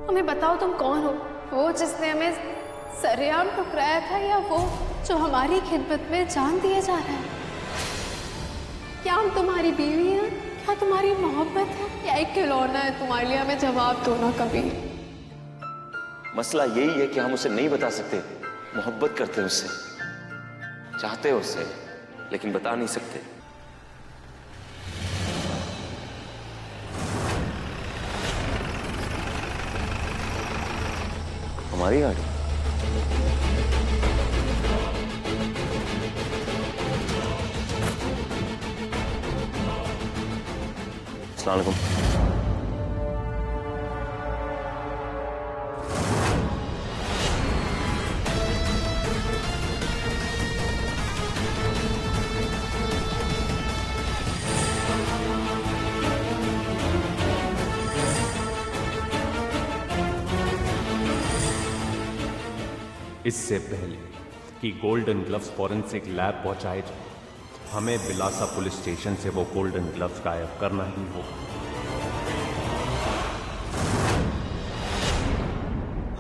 हमें बताओ तुम कौन हो? वो जिसने हमें सरेआम ठुकराया था, या वो जो हमारी खिदमत में जान दिए जा रहा है? क्या हम तुम्हारी बीवी हैं? क्या तुम्हारी मोहब्बत है, या एक खिलौना है तुम्हारे लिए? हमें जवाब दो ना कभी। मसला यही है कि हम उसे नहीं बता सकते। मोहब्बत करते हैं उससे, चाहते हैं उससे, लेकिन बता नहीं सकते। हमारी गाड़ी। अस्सलाम वालेकुम। इससे पहले कि गोल्डन ग्लव्स फॉरेंसिक लैब पहुंचाए जाए, हमें बिलासा पुलिस स्टेशन से वो गोल्डन ग्लव्स गायब करना ही होगा।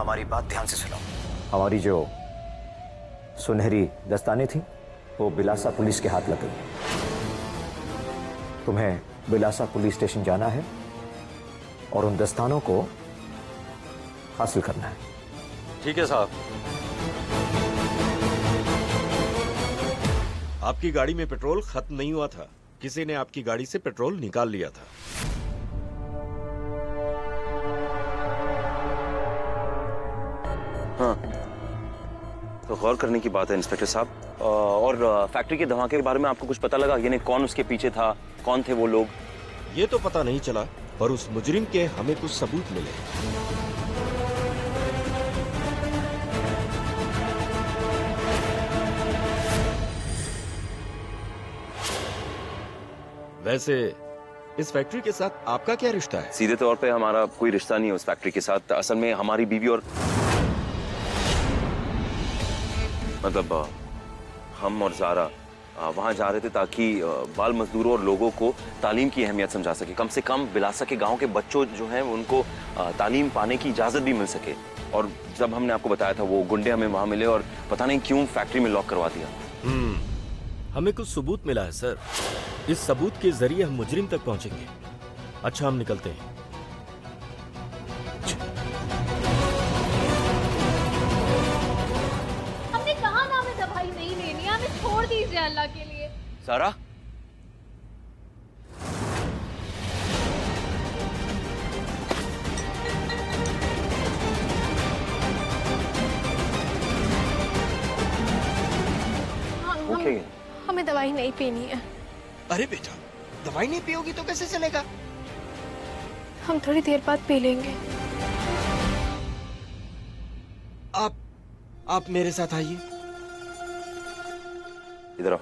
हमारी बात ध्यान से सुनो। हमारी जो सुनहरी दस्ताने थी वो बिलासा पुलिस के हाथ लग गई। तुम्हें बिलासा पुलिस स्टेशन जाना है और उन दस्तानों को हासिल करना है। ठीक है साहब। आपकी गाड़ी में पेट्रोल खत्म नहीं हुआ था, किसी ने आपकी गाड़ी से पेट्रोल निकाल लिया था। हाँ, तो गौर करने की बात है इंस्पेक्टर साहब। और फैक्ट्री के धमाके के बारे में आपको कुछ पता लगा? यानी कौन उसके पीछे था, कौन थे वो लोग? ये तो पता नहीं चला, पर उस मुजरिम के हमें कुछ सबूत मिले। वैसे इस फैक्ट्री के साथ आपका क्या रिश्ता है? सीधे तौर पे हमारा कोई रिश्ता नहीं है उस फैक्ट्री के साथ। असल में हमारी बीवी और मतलब हम और ज़ारा वहाँ जा रहे थे ताकि बाल मजदूरों और लोगों को तालीम की अहमियत समझा सके। कम से कम बिलासा के गांव के बच्चों जो हैं उनको तालीम पाने की इजाज़त भी मिल सके। और जब हमने आपको बताया था, वो गुंडे हमें वहाँ मिले और पता नहीं क्यों फैक्ट्री में लॉक करवा दिया। हमें कुछ सबूत मिला है सर। इस सबूत के जरिए हम मुजरिम तक पहुंचेंगे। अच्छा, हम निकलते हैं। हमने कहा ना हमें दवाई नहीं लेनी है, हमें छोड़ दीजिए अल्लाह के लिए। सारा, हमें दवाई नहीं पीनी है। अरे बेटा, दवाई नहीं पियोगी तो कैसे चलेगा? हम थोड़ी देर बाद पी लेंगे। आप मेरे साथ आइए। इधर आओ,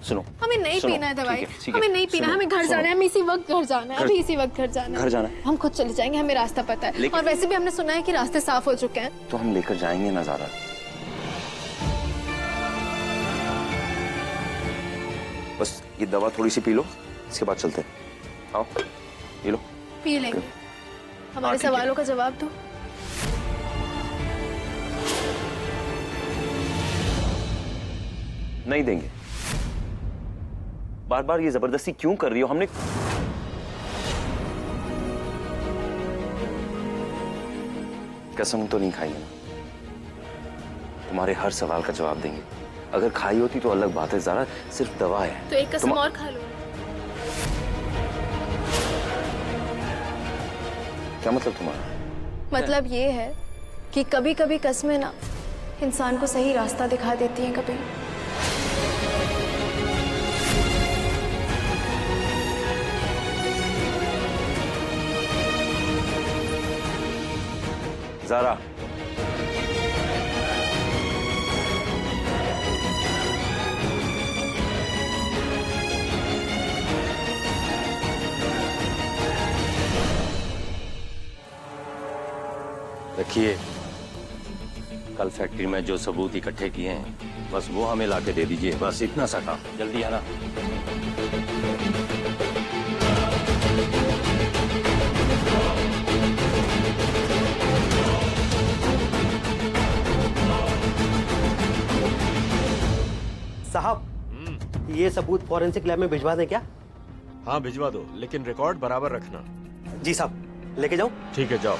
सुनो। हमें नहीं पीना है दवाई, हमें नहीं पीना, हमें घर जाना है, हमें इसी वक्त घर जाना है, अभी इसी वक्त घर जाना है। घर जाना है? हम खुद चले जाएंगे, हमें रास्ता पता है। और वैसे भी हमने सुना है कि रास्ते साफ हो चुके हैं। तो हम लेकर जाएंगे ना ज़ारा। बस ये दवा थोड़ी सी पी लो, इसके बाद चलते हैं। आओ, पी लो। पी लेंगे। हमारे सवालों का जवाब दो। नहीं देंगे। बार बार ये जबरदस्ती क्यों कर रही हो? हमने कसम तो नहीं खाई है ना? तुम्हारे हर सवाल का जवाब देंगे। अगर खाई होती तो अलग बात है ज़ारा, सिर्फ दवा है। तो एक कसम और खा लो। क्या मतलब तुम्हारा? मतलब ये है कि कभी कभी कस्में ना इंसान को सही रास्ता दिखा देती हैं। कभी ज़ारा, रखिए, कल फैक्ट्री में जो सबूत इकट्ठे किए हैं बस वो हमें लाके दे दीजिए। बस इतना सा काम, जल्दी आना। ये सबूत फॉरेंसिक लैब में भिजवा दें क्या? हाँ भिजवा दो, लेकिन रिकॉर्ड बराबर रखना। जी साहब, लेके जाऊं? ठीक है, जाओ।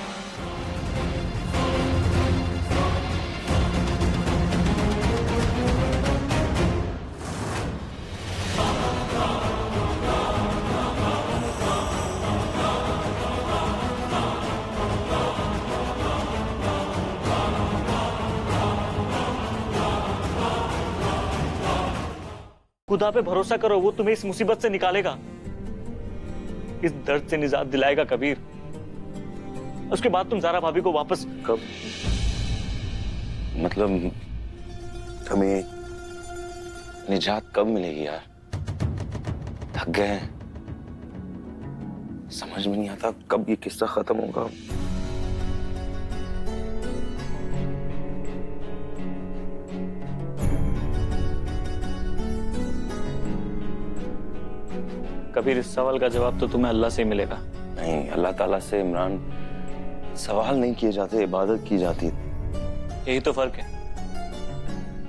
खुदा पे भरोसा करो, वो तुम्हें इस मुसीबत से निकालेगा, इस दर्द से निजात दिलाएगा कबीर। उसके बाद तुम ज़ारा भाभी को वापस कब, मतलब हमें निजात कब मिलेगी यार? थक गए हैं, समझ में नहीं आता कब ये किस्सा खत्म होगा। कबीर, इस सवाल का जवाब तो तुम्हें अल्लाह से ही मिलेगा। नहीं, अल्लाह ताला से इमरान सवाल नहीं किए जाते, इबादत की जाती है। यही तो फर्क है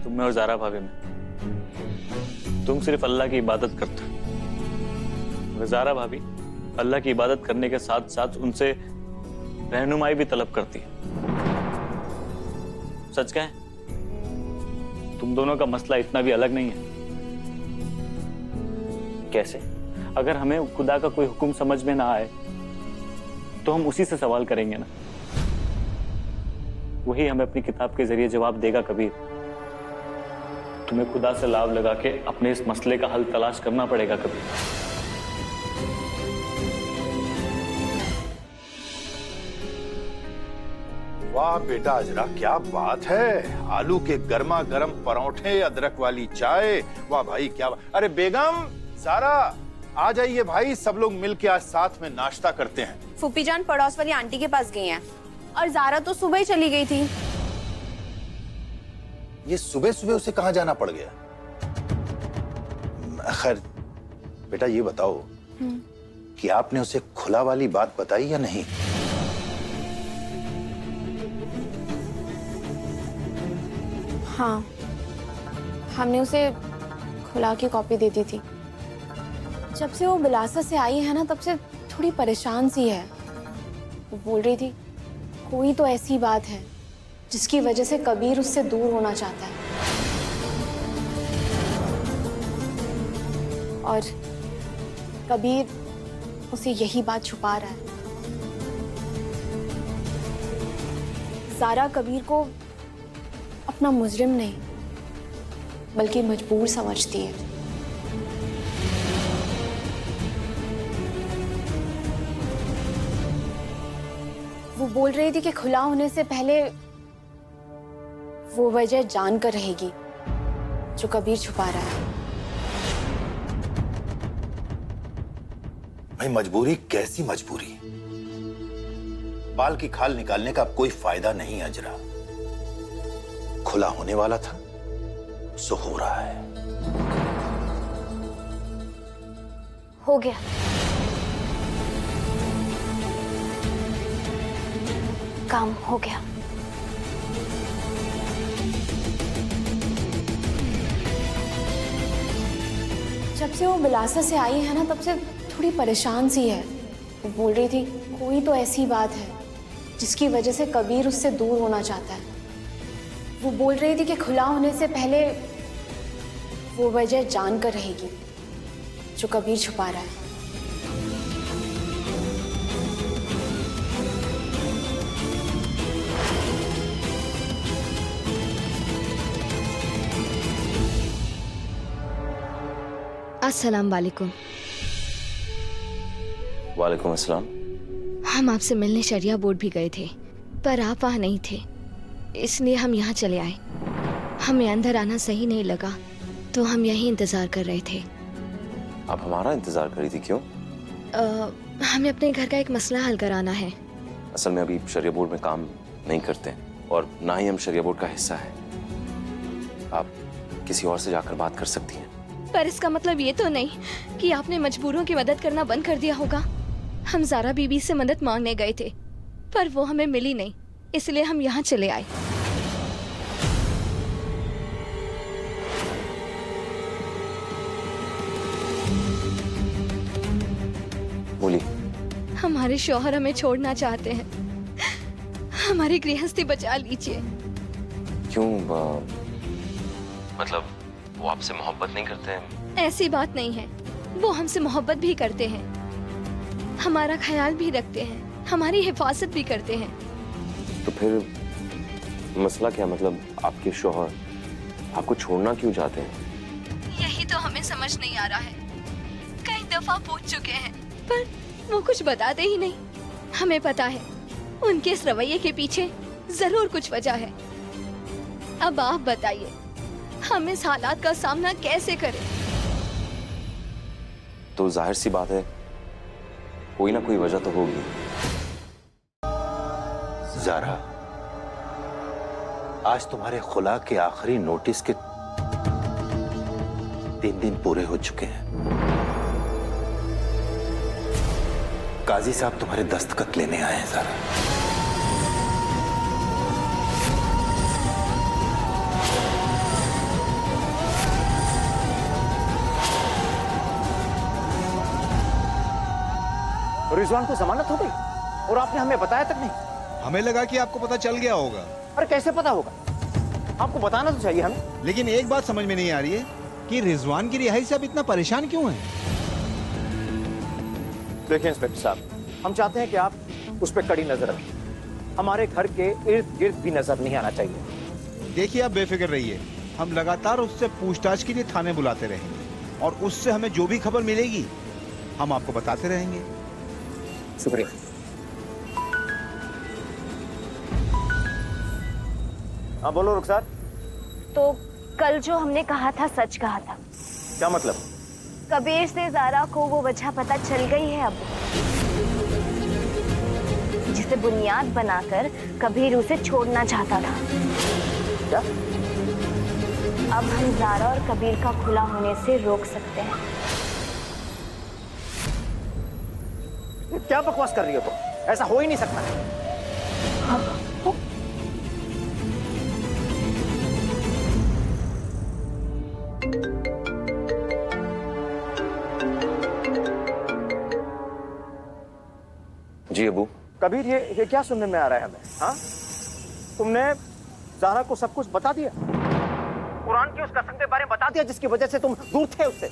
तुम में और ज़ारा भाभी में। तुम सिर्फ अल्लाह की इबादत करते हो, मगर ज़ारा भाभी अल्लाह की इबादत करने के साथ साथ उनसे रहनुमाई भी तलब करती है। सच कहें, तुम दोनों का मसला इतना भी अलग नहीं है। कैसे? अगर हमें खुदा का कोई हुक्म समझ में ना आए तो हम उसी से सवाल करेंगे ना, वही हमें अपनी किताब के जरिए जवाब देगा। कबीर, तुम्हें खुदा से लाभ लगा के अपने इस मसले का हल तलाश करना पड़ेगा कबीर। वाह बेटा अजरा, क्या बात है! आलू के गर्मा गर्म परोठे, अदरक वाली चाय, वाह भाई क्या बात। अरे बेगम, सारा आ जाइए भाई, सब लोग मिलके आज साथ में नाश्ता करते हैं। फूफी जान पड़ोस वाली आंटी के पास गई हैं और ज़ारा तो सुबह ही चली गई थी। ये सुबह सुबह उसे कहाँ जाना पड़ गया? खैर बेटा ये बताओ कि आपने उसे खुला वाली बात बताई या नहीं? हाँ, हमने उसे खुला की कॉपी दे दी थी। जब से वो बिलासा से आई है ना, तब से थोड़ी परेशान सी है। वो बोल रही थी कोई तो ऐसी बात है जिसकी वजह से कबीर उससे दूर होना चाहता है, और कबीर उसे यही बात छुपा रहा है। ज़ारा कबीर को अपना मुजरिम नहीं बल्कि मजबूर समझती है। वो बोल रही थी कि खुला होने से पहले वो वजह जानकर रहेगी जो कबीर छुपा रहा है। भाई मजबूरी कैसी मजबूरी? बाल की खाल निकालने का अब कोई फायदा नहीं अजरा। खुला होने वाला था सो हो रहा है। हो गया। काम हो गया। जब से वो बिलासा से आई है ना, तब से थोड़ी परेशान सी है। वो बोल रही थी कोई तो ऐसी बात है जिसकी वजह से कबीर उससे दूर होना चाहता है। वो बोल रही थी कि खुला होने से पहले वो वजह जानकर रहेगी जो कबीर छुपा रहा है। अस्सलाम वालेकुम। वालेकुम अस्सलाम। हम आपसे मिलने शरिया बोर्ड भी गए थे, पर आप वहाँ नहीं थे, इसलिए हम यहाँ चले आए। हमें अंदर आना सही नहीं लगा तो हम यहीं इंतज़ार कर रहे थे। आप हमारा इंतजार करी थी, क्यों? हमें अपने घर का एक मसला हल कराना है। असल में अभी शरिया बोर्ड में काम नहीं करते और ना ही हम शरिया बोर्ड का हिस्सा है। आप किसी और से जाकर बात कर सकती हैं। पर इसका मतलब ये तो नहीं कि आपने मजबूरों की मदद करना बंद कर दिया होगा। हम ज़ारा बीबी से मदद मांगने गए थे पर वो हमें मिली नहीं, इसलिए हम यहाँ चले आए। हमारे शौहर हमें छोड़ना चाहते हैं। हमारी गृहस्थी बचा लीजिए। क्यों मतलब वो आपसे मोहब्बत नहीं करते हैं? ऐसी बात नहीं है, वो हमसे मोहब्बत भी करते हैं, हमारा ख्याल भी रखते हैं, हमारी हिफाजत भी करते हैं। तो फिर मसला क्या? मतलब आपके शौहर आपको छोड़ना क्यों चाहते हैं? यही तो हमें समझ नहीं आ रहा है। कई दफा पूछ चुके हैं पर वो कुछ बताते ही नहीं। हमें पता है उनके इस रवैये के पीछे जरूर कुछ वजह है। अब आप बताइए हम इस हालात का सामना कैसे करें? तो जाहिर सी बात है कोई ना कोई वजह तो होगी। ज़ारा, आज तुम्हारे खुला के आखिरी नोटिस के 3 दिन पूरे हो चुके हैं। काजी साहब तुम्हारे दस्तखत लेने आए हैं ज़ारा। रिजवान को जमानत हो गई और आपने हमें बताया तक नहीं। हमें लगा कि आपको पता चल गया होगा। अरे कैसे पता होगा? आपको बताना तो चाहिए हमें। लेकिन एक बात समझ में नहीं आ रही है कि रिजवान की रिहाई से आप इतना परेशान क्यों हैं? देखिए इंस्पेक्टर साहब, हम चाहते हैं कि आप उस पर कड़ी नजर रखें। हमारे घर के इर्द गिर्द भी नजर नहीं आना चाहिए। देखिए आप बेफिक्र रहिए, हम लगातार उससे पूछताछ के लिए थाने बुलाते रहेंगे और उससे हमें जो भी खबर मिलेगी हम आपको बताते रहेंगे। शुक्रिया। हाँ बोलो रुखसार। तो कल जो हमने कहा था सच कहा था। क्या मतलब? कबीर से ज़ारा को वो वजह पता चल गई है अब, जिसे बुनियाद बनाकर कबीर उसे छोड़ना चाहता था। क्या? अब हम ज़ारा और कबीर का खुला होने से रोक सकते हैं। क्या बकवास कर रही हो तुम? ऐसा हो ही नहीं सकता। जी अबू। कबीर, ये क्या सुनने में आ रहा है हमें? हाँ, तुमने ज़ारा को सब कुछ बता दिया, कुरान की उस कसम के बारे में बता दिया जिसकी वजह से तुम दूर थे उससे।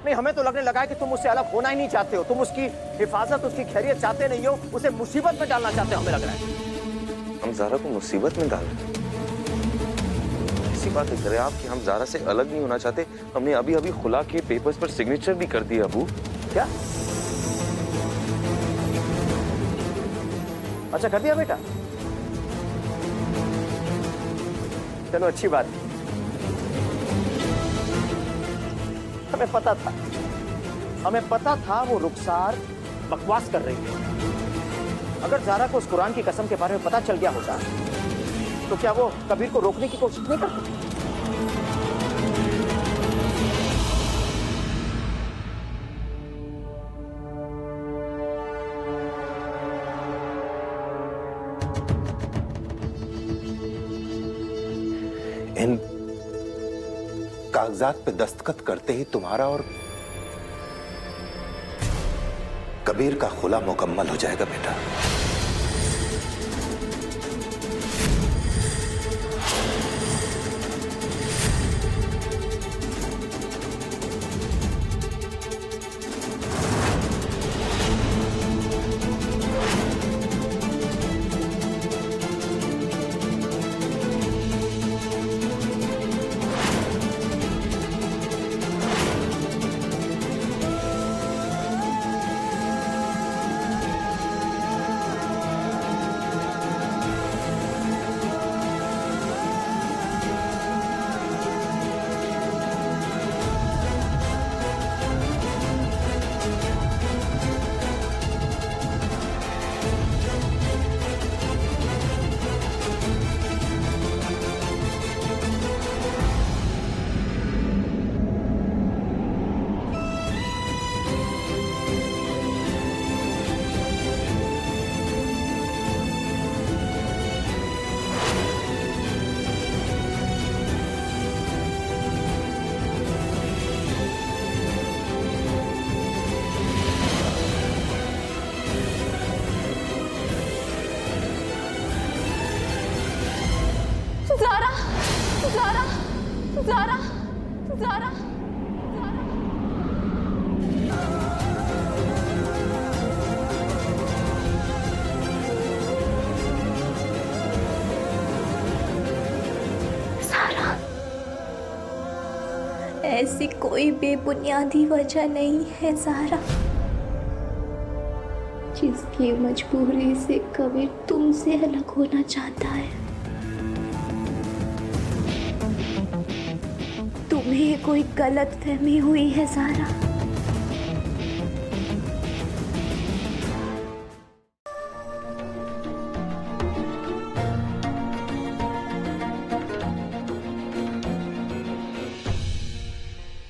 नहीं, हमें तो लगने लगा है कि तुम उससे अलग होना ही नहीं चाहते हो। तुम उसकी हिफाजत, उसकी खैरियत चाहते नहीं हो, उसे मुसीबत में डालना चाहते हो, हमें लग रहा है। हम ज़ारा को मुसीबत में डाल रहे हैं? ऐसी बात करें आप कि हम ज़ारा से अलग नहीं होना चाहते। हमने अभी अभी खुला के पेपर्स पर सिग्नेचर भी कर दिया अबू। क्या? अच्छा कर दिया बेटा? चलो अच्छी बात है। हमें पता था वो रुखसार बकवास कर रही है। अगर ज़ारा को उस कुरान की कसम के बारे में पता चल गया होता तो क्या वो कबीर को रोकने की कोशिश नहीं करती? इन कागजात पे दस्तखत करते ही तुम्हारा और कबीर का खुला मुकम्मल हो जाएगा बेटा। ऐसी कोई बेबुनियादी वजह नहीं है ज़ारा जिसकी मजबूरी से कबीर तुमसे अलग होना चाहता है। तुम्हें कोई गलतफहमी हुई है ज़ारा।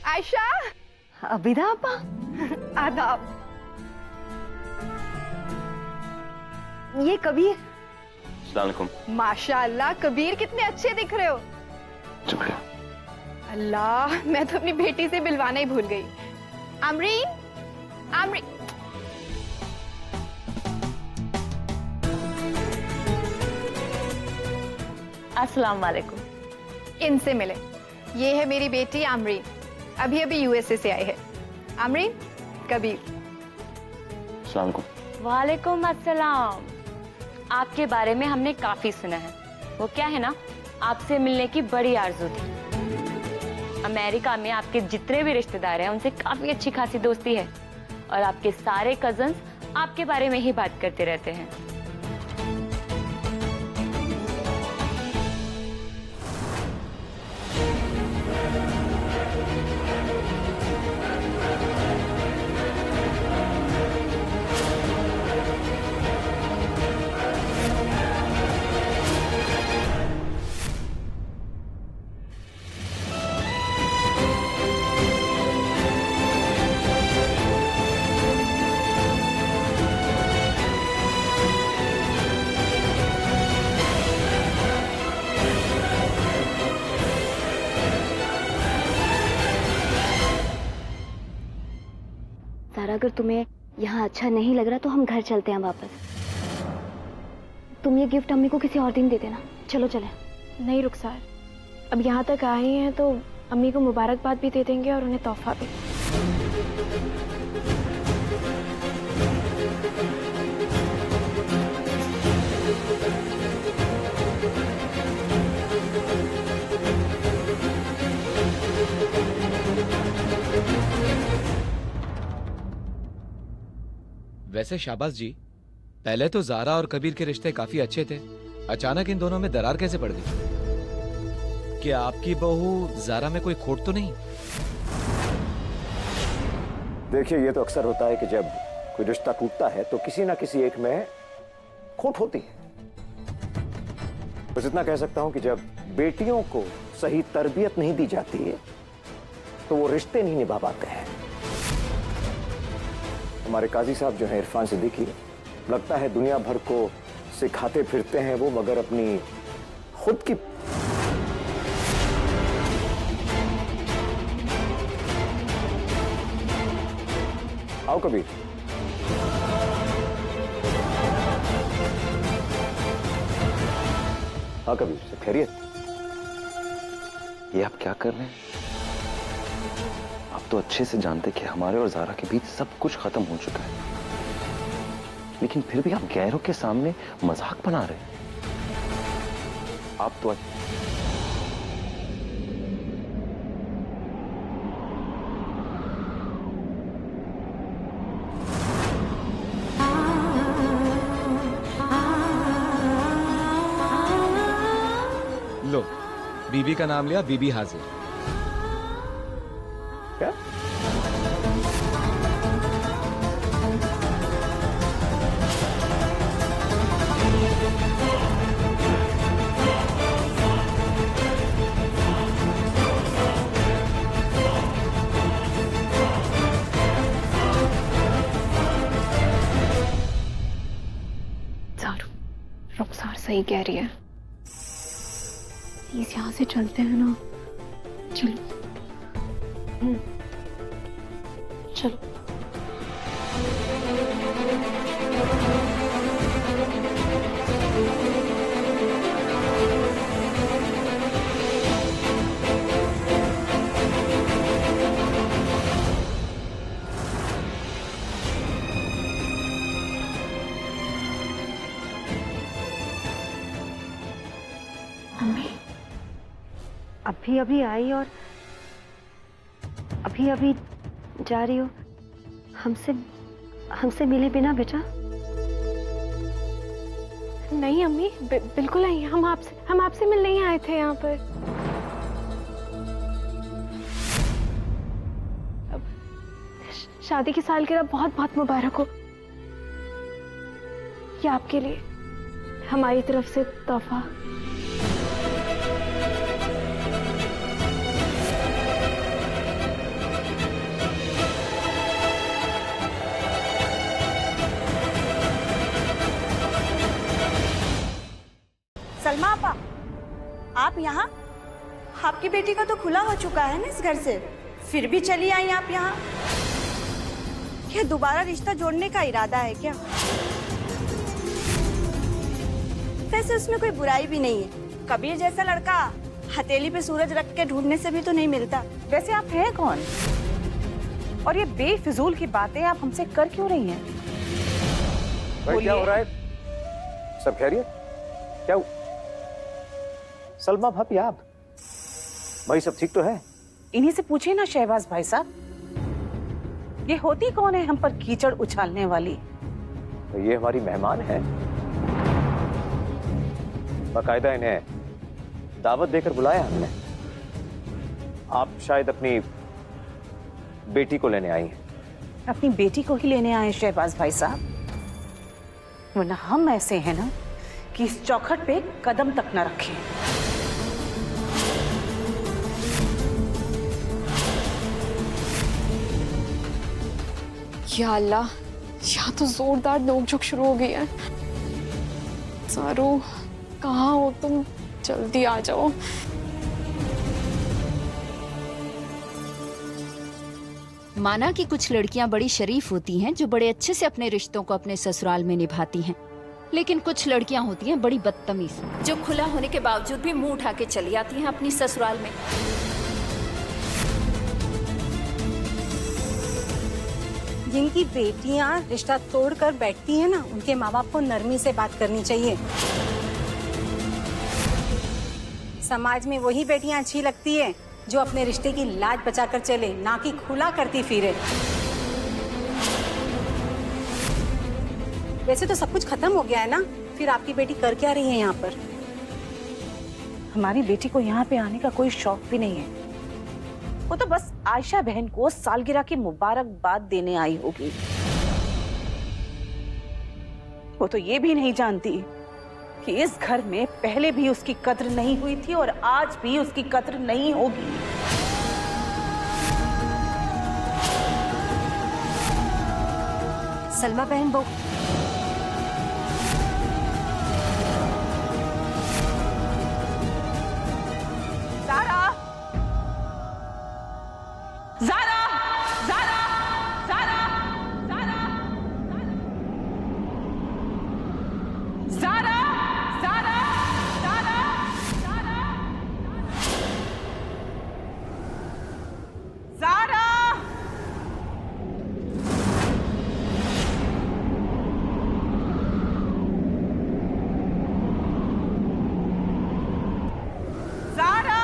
आयशा, अबिदा आपा, आदाब। ये कबीर। अस्सलाम वालेकुम। माशाअल्लाह कबीर कितने अच्छे दिख रहे हो। शुक्रिया। अल्लाह, मैं तो अपनी बेटी से मिलवाना ही भूल गई। आमरीन, आमरीन। अस्सलाम वालेकुम। इनसे मिले। ये है मेरी बेटी आमरीन, अभी अभी यूएसए से आई है। आमरीन, कबीर। अस्सलाम वालेकुम। वालेकुम अस्सलाम। आपके बारे में हमने काफी सुना है। वो क्या है ना, आपसे मिलने की बड़ी आरजू थी। अमेरिका में आपके जितने भी रिश्तेदार हैं उनसे काफी अच्छी खासी दोस्ती है और आपके सारे कजन्स आपके बारे में ही बात करते रहते हैं। अगर तुम्हें यहाँ अच्छा नहीं लग रहा तो हम घर चलते हैं वापस। तुम ये गिफ्ट अम्मी को किसी और दिन दे देना। चलो चले। नहीं रुखसार, अब यहाँ तक आए हैं तो अम्मी को मुबारकबाद भी दे देंगे और उन्हें तोहफा भी। वैसे शाबाश जी, पहले तो ज़ारा और कबीर के रिश्ते काफी अच्छे थे, अचानक इन दोनों में दरार कैसे पड़ गई? क्या आपकी बहू ज़ारा में कोई खोट तो नहीं? देखिए, ये तो अक्सर होता है कि जब कोई रिश्ता टूटता है तो किसी ना किसी एक में खोट होती है। बस इतना कह सकता हूं कि जब बेटियों को सही तरबियत नहीं दी जाती है तो वो रिश्ते नहीं निभा पाते हैं। हमारे काजी साहब जो है इरफान सिद्दीकी, लगता है दुनिया भर को सिखाते फिरते हैं वो, मगर अपनी खुद की आओ कबीर। हाँ कबीर, सब खैरियत? ये आप क्या कर रहे हैं? आप तो अच्छे से जानते कि हमारे और ज़ारा के बीच सब कुछ खत्म हो चुका है, लेकिन फिर भी आप गैरों के सामने मजाक बना रहे हैं। आप तो लो, बीबी का नाम लिया, बीबी हाजिर। क्या? रुखसार सही कह रही है, प्लीज यहाँ से चलते हैं ना। चलो चलो। अभी अभी आई और अभी अभी जा रही हो? हमसे मिले बिना बेटा? नहीं अम्मी, बिल्कुल नहीं। हम आपसे मिलने ही आए थे यहाँ पर। शादी की सालगिरह बहुत बहुत मुबारक हो। ये आपके लिए हमारी तरफ से तोहफा। सलमा आपा, आप यहाँ? आपकी बेटी का तो खुला हो चुका है ना इस घर से, फिर भी चली आई आप यहाँ। क्या दोबारा रिश्ता जोड़ने का इरादा है क्या? वैसे उसमें कोई बुराई भी नहीं है। कबीर जैसा लड़का हथेली पे सूरज रख के ढूंढने से भी तो नहीं मिलता। वैसे आप हैं कौन? और ये बेफिजूल की बातें आप हमसे कर क्यों रही हैं? भाई क्या हो रहा है? सब खैरियत? क्या सलमा भाभी, आप भाई सब ठीक तो है? इन्हीं से पूछिए ना शहबाज भाई साहब, ये होती कौन है हम पर कीचड़ उछालने वाली? तो ये हमारी मेहमान है, बाकायदा इन्हें दावत देकर बुलाया हमने। आप शायद अपनी बेटी को लेने आई हैं। अपनी बेटी को ही लेने आए शहबाज भाई साहब, वरना हम ऐसे हैं ना कि इस चौखट पे कदम तक न रखें। या अल्लाह, यहाँ तो जोरदार नोकझोंक शुरू हो गई है। सारू, कहाँ हो तुम? जल्दी आ जाओ। माना कि कुछ लड़कियां बड़ी शरीफ होती हैं जो बड़े अच्छे से अपने रिश्तों को अपने ससुराल में निभाती हैं, लेकिन कुछ लड़कियां होती हैं बड़ी बदतमीज, जो खुला होने के बावजूद भी मुंह उठा के चली आती हैं अपनी ससुराल में। जिनकी बेटियां रिश्ता तोड़कर बैठती हैं ना, उनके माँ बाप को नरमी से बात करनी चाहिए। समाज में वही बेटियां अच्छी लगती है जो अपने रिश्ते की लाज बचाकर चले, ना कि खुला करती फिरे। वैसे तो सब कुछ खत्म हो गया है ना, फिर आपकी बेटी कर क्या रही है यहाँ पर? हमारी बेटी को यहाँ पे आने का कोई शौक भी नहीं है। वो तो बस आयशा बहन को सालगिरह की मुबारकबाद देने आई होगी। वो तो ये भी नहीं जानती कि इस घर में पहले भी उसकी कद्र नहीं हुई थी और आज भी उसकी कद्र नहीं होगी। सलमा बहन बहू, ज़ारा, ज़ारा, ज़ारा, ज़ारा, ज़ारा, ज़ारा, ज़ारा, ज़ारा, ज़ारा, ज़ारा, ज़ारा,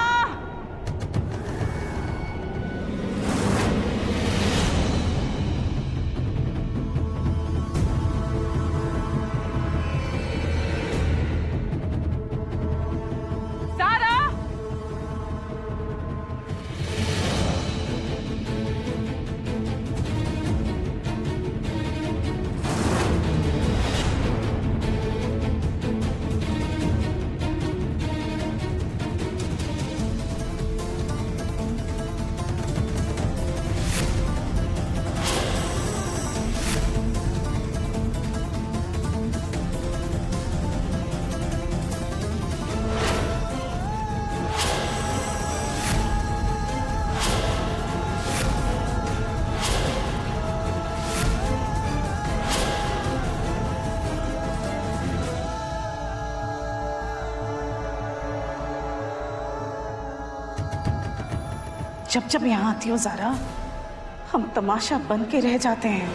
जब जब यहाँ आती हो ज़ारा, हम तमाशा बन के रह जाते हैं।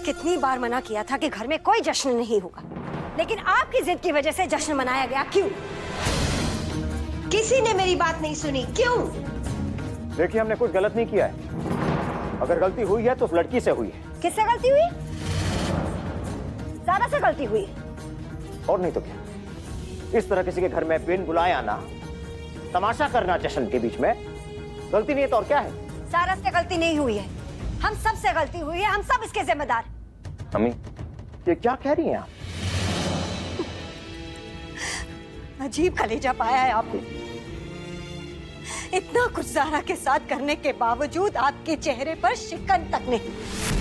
कितनी बार मना किया था कि घर में कोई जश्न नहीं होगा, लेकिन आपकी जिद की वजह से जश्न मनाया गया। क्यों? किसी ने मेरी बात नहीं सुनी, क्यों? देखिए, हमने कुछ गलत नहीं किया है। अगर गलती हुई है तो उस लड़की से हुई है। किससे गलती हुई? ज़ारा से गलती हुई। और नहीं तो क्या? इस तरह किसी के घर में बिन बुलाए आना, तमाशा करना जश्न के बीच में, गलती नहीं है तो और क्या है? ज़ारा से गलती नहीं हुई है, हम सब से गलती हुई है, हम सब इसके जिम्मेदार। अम्मी, ये क्या कह रही हैं आप? अजीब कलेजा पाया है आपने। इतना कुछ ज़ारा के साथ करने के बावजूद आपके चेहरे पर शिकन तक नहीं।